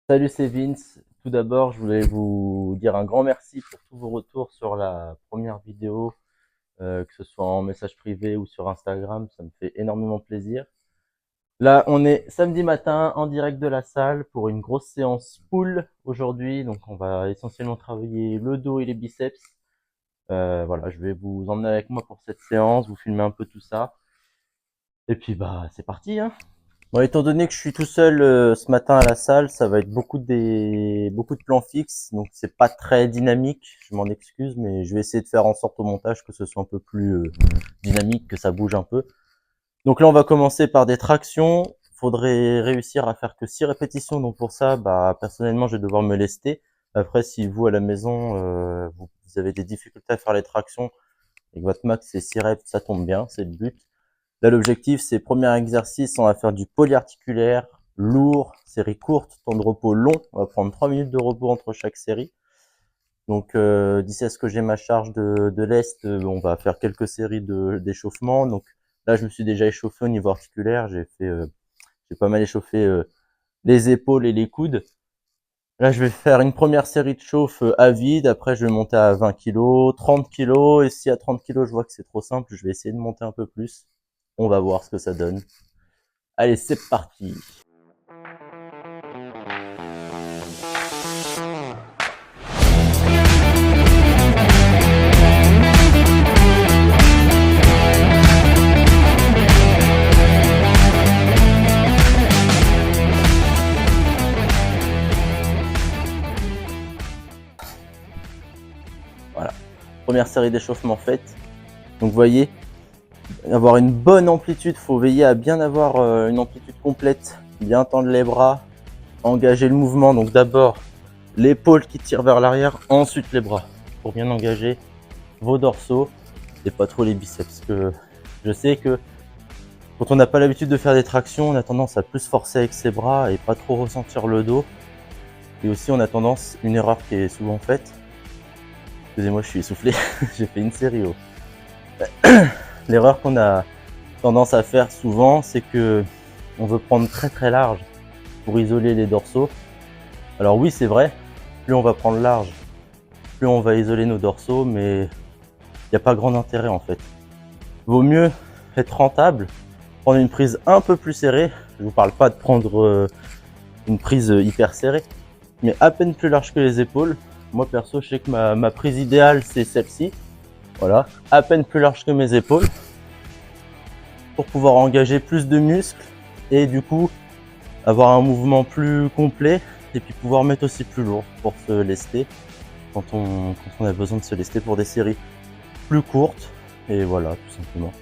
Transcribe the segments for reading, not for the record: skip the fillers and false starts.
Salut, c'est Vince. Tout d'abord, je voulais vous dire un grand merci pour tous vos retours sur la première vidéo, que ce soit en message privé ou sur Instagram. Ça me fait énormément plaisir. Là, on est samedi matin en direct de la salle pour une grosse séance pull aujourd'hui. Donc, on va essentiellement travailler le dos et les biceps. Voilà, je vais vous emmener avec moi pour cette séance, vous filmer un peu tout ça. Et puis, bah, c'est parti, hein. Bon, étant donné que je suis tout seul ce matin à la salle, ça va être beaucoup de plans fixes, donc c'est pas très dynamique. Je m'en excuse, mais je vais essayer de faire en sorte au montage que ce soit un peu plus dynamique, que ça bouge un peu. Donc là, on va commencer par des tractions. Faudrait réussir à faire que 6 répétitions. Donc pour ça, bah personnellement, je vais devoir me lester. Après, si vous à la maison, vous avez des difficultés à faire les tractions et que votre max c'est 6 reps, ça tombe bien, c'est le but. Là, l'objectif, c'est premier exercice, on va faire du polyarticulaire, lourd, série courte, temps de repos long. On va prendre 3 minutes de repos entre chaque série. Donc, d'ici à ce que j'ai ma charge de lest, on va faire quelques séries d'échauffement. Donc là, je me suis déjà échauffé au niveau articulaire. J'ai pas mal échauffé les épaules et les coudes. Là, je vais faire une première série de chauffe à vide. Après, je vais monter à 20 kg, 30 kg. Et si à 30 kg, je vois que c'est trop simple, je vais essayer de monter un peu plus. On va voir ce que ça donne. Allez, c'est parti. Voilà. Première série d'échauffement faite. Donc, vous voyez, avoir une bonne amplitude, faut veiller à bien avoir une amplitude complète, bien tendre les bras, engager le mouvement. Donc d'abord l'épaule qui tire vers l'arrière, ensuite les bras pour bien engager vos dorsaux et pas trop les biceps. Parce que je sais que quand on n'a pas l'habitude de faire des tractions, on a tendance à plus forcer avec ses bras et pas trop ressentir le dos. Et aussi on a tendance, une erreur qui est souvent faite, excusez-moi je suis essoufflé, j'ai fait une série haut. L'erreur qu'on a tendance à faire souvent, c'est que on veut prendre très très large pour isoler les dorsaux. Alors oui, c'est vrai, plus on va prendre large, plus on va isoler nos dorsaux, mais il n'y a pas grand intérêt en fait. Vaut mieux être rentable, prendre une prise un peu plus serrée. Je vous parle pas de prendre une prise hyper serrée, mais à peine plus large que les épaules. Moi perso, je sais que ma prise idéale, c'est celle-ci. Voilà, à peine plus large que mes épaules pour pouvoir engager plus de muscles et du coup avoir un mouvement plus complet et puis pouvoir mettre aussi plus lourd pour se lester quand on a besoin de se lester pour des séries plus courtes. Et voilà, tout simplement.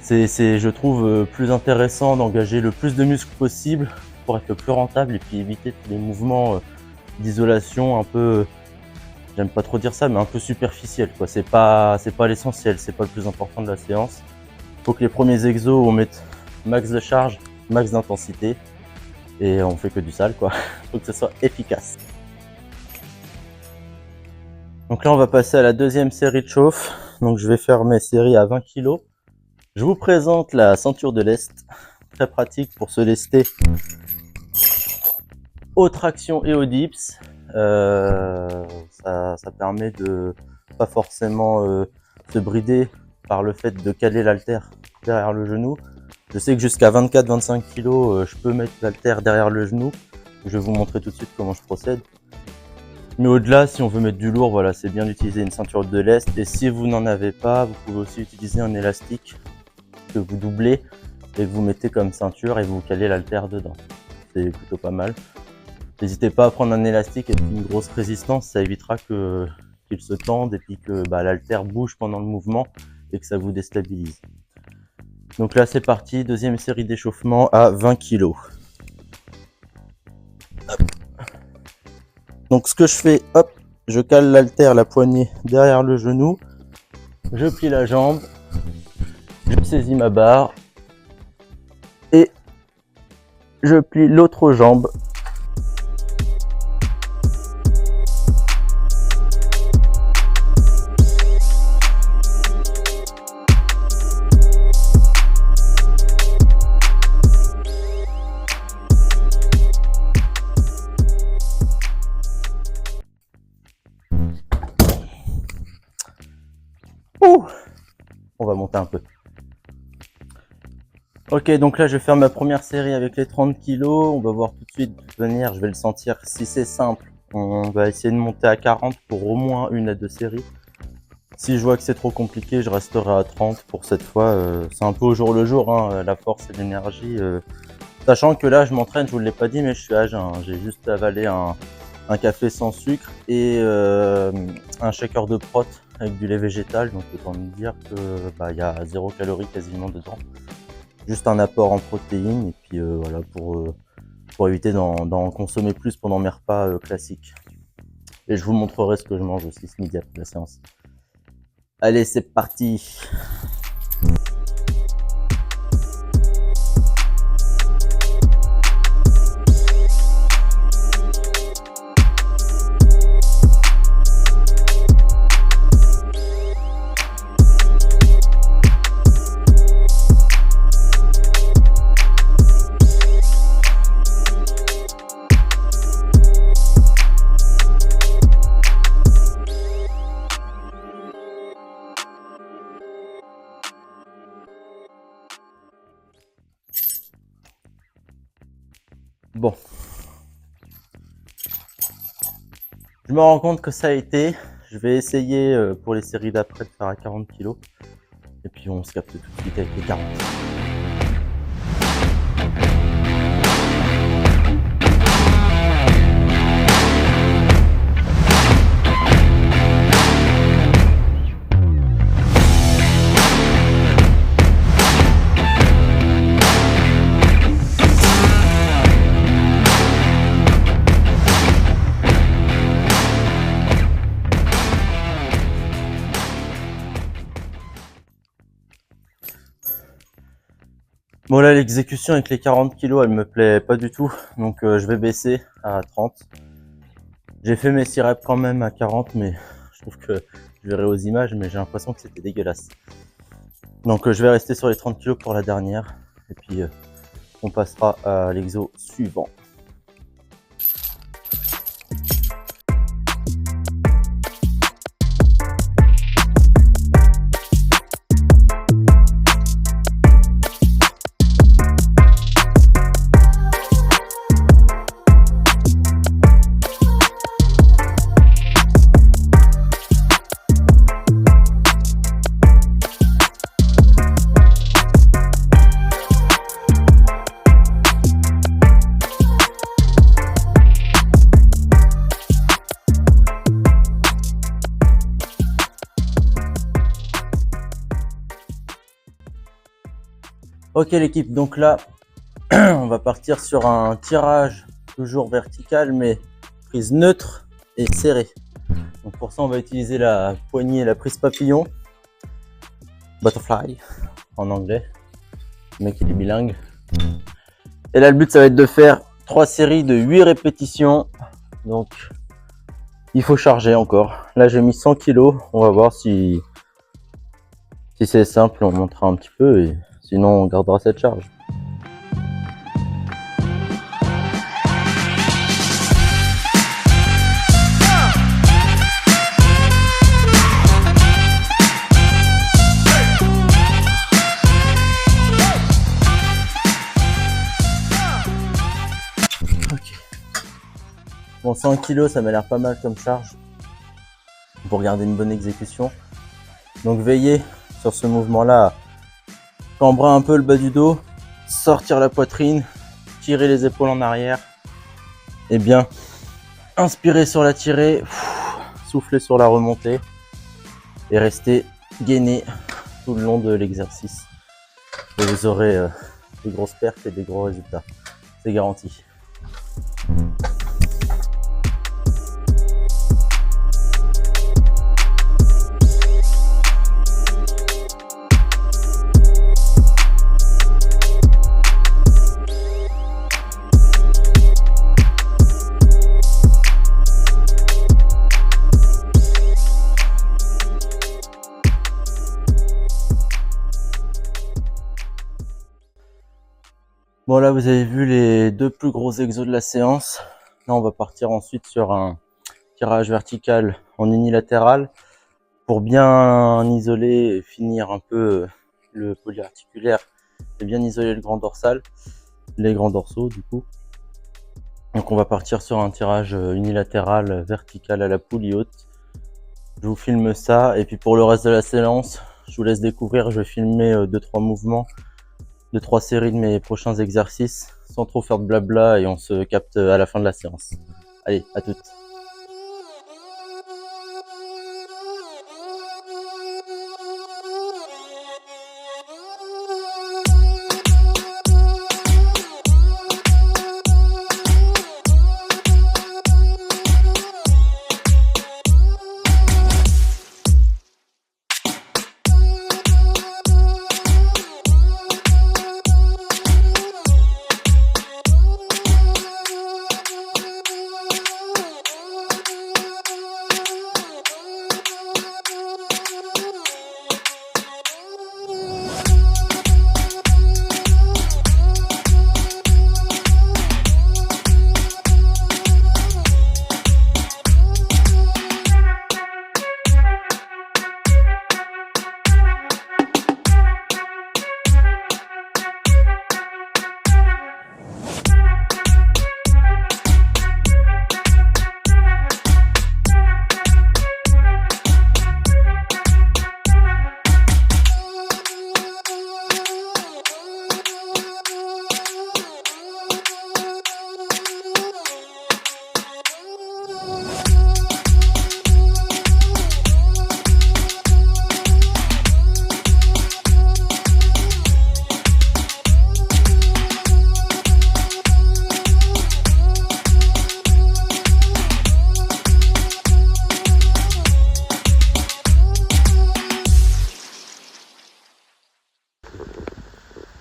C'est je trouve plus intéressant d'engager le plus de muscles possible pour être le plus rentable et puis éviter tous les mouvements d'isolation un peu, j'aime pas trop dire ça, mais un peu superficiel quoi. C'est pas l'essentiel, c'est pas le plus important de la séance. Faut que les premiers exos on mette max de charge, max d'intensité et on fait que du sale quoi. Faut que ce soit efficace. Donc là on va passer à la deuxième série de chauffe. Donc je vais faire mes séries à 20 kg. Je vous présente la ceinture de lest, très pratique pour se lester aux tractions et aux dips. Ça permet de pas forcément se brider par le fait de caler l'haltère derrière le genou. Je sais que jusqu'à 24-25 kg, je peux mettre l'haltère derrière le genou. Je vais vous montrer tout de suite comment je procède. Mais au-delà, si on veut mettre du lourd, voilà, c'est bien d'utiliser une ceinture de lest. Et si vous n'en avez pas, vous pouvez aussi utiliser un élastique que vous doublez et que vous mettez comme ceinture et vous calez l'haltère dedans. C'est plutôt pas mal. N'hésitez pas à prendre un élastique et puis une grosse résistance, ça évitera qu'il se tende et puis que l'haltère bouge pendant le mouvement et que ça vous déstabilise. Donc là c'est parti, deuxième série d'échauffement à 20 kg. Donc ce que je fais, hop, je cale l'haltère, la poignée derrière le genou, je plie la jambe, je saisis ma barre et je plie l'autre jambe. Ouh, on va monter un peu. Ok, donc là je vais faire ma première série avec les 30 kg. On va voir tout de suite, de toute manière je vais le sentir. Si c'est simple, on va essayer de monter à 40 pour au moins 1 à 2 séries. Si je vois que c'est trop compliqué, je resterai à 30 pour cette fois. C'est un peu au jour le jour, hein, la force et l'énergie. Sachant que là je m'entraîne, je vous l'ai pas dit, mais je suis à jeun. Hein. J'ai juste avalé un café sans sucre et un shaker de prot avec du lait végétal. Donc autant me dire que y a 0 calories quasiment dedans. Juste un apport en protéines et puis voilà pour éviter d'en consommer plus pendant mes repas classiques. Et je vous montrerai ce que je mange aussi ce midi après la séance. Allez, c'est parti! Bon. Je me rends compte que ça a été. Je vais essayer pour les séries d'après de faire à 40 kg. Et puis on se capte tout de suite avec les 40. Bon là l'exécution avec les 40 kg elle me plaît pas du tout, donc je vais baisser à 30. J'ai fait mes 6 reps quand même à 40, mais je trouve que je verrai aux images, mais j'ai l'impression que c'était dégueulasse. Donc je vais rester sur les 30 kg pour la dernière, et puis on passera à l'exo suivant. Ok l'équipe, donc là on va partir sur un tirage toujours vertical mais prise neutre et serrée. Donc pour ça on va utiliser la poignée, la prise papillon, butterfly en anglais, le mec il est bilingue. Et là le but ça va être de faire 3 séries de 8 répétitions, donc il faut charger encore. Là j'ai mis 100 kg, on va voir si c'est simple, on montera un petit peu et sinon on gardera cette charge. Bon, 100 kg, ça m'a l'air pas mal comme charge pour garder une bonne exécution. Donc veillez sur ce mouvement-là à cambrer un peu le bas du dos, sortir la poitrine, tirer les épaules en arrière et bien inspirer sur la tirée, souffler sur la remontée et rester gainé tout le long de l'exercice. Et vous aurez des grosses pertes et des gros résultats, c'est garanti. Bon là vous avez vu les 2 plus gros exos de la séance. Là on va partir ensuite sur un tirage vertical en unilatéral pour bien isoler et finir un peu le polyarticulaire et bien isoler le grand dorsal, les grands dorsaux du coup. Donc on va partir sur un tirage unilatéral vertical à la poulie haute. Je vous filme ça et puis pour le reste de la séance, je vous laisse découvrir. Je vais filmer 2-3 mouvements, 2-3 séries de mes prochains exercices sans trop faire de blabla et on se capte à la fin de la séance. Allez, à toutes.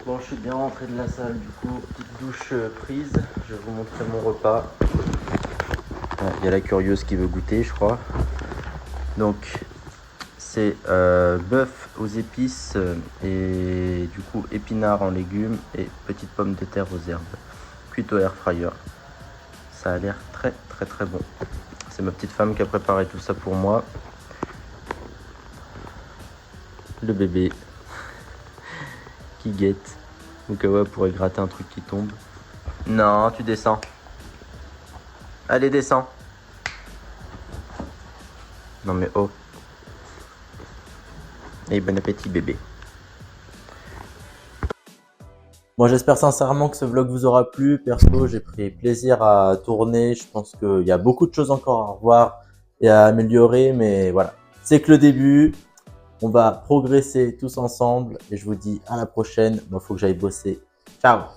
Bon, je suis bien rentré de la salle du coup, petite douche prise, je vais vous montrer mon repas. Il y a la curieuse qui veut goûter, je crois. Donc, c'est bœuf aux épices et du coup épinards en légumes et petites pommes de terre aux herbes. Cuite au air fryer. Ça a l'air très très très bon. C'est ma petite femme qui a préparé tout ça pour moi. Le bébé qui guette. Mukawa pourrait gratter un truc qui tombe. Non, tu descends. Allez, descends. Non mais oh. Et bon appétit bébé. Moi j'espère sincèrement que ce vlog vous aura plu. Perso, j'ai pris plaisir à tourner. Je pense qu'il y a beaucoup de choses encore à revoir et à améliorer. Mais voilà, c'est que le début. On va progresser tous ensemble. Et je vous dis à la prochaine. Moi, faut que j'aille bosser. Ciao!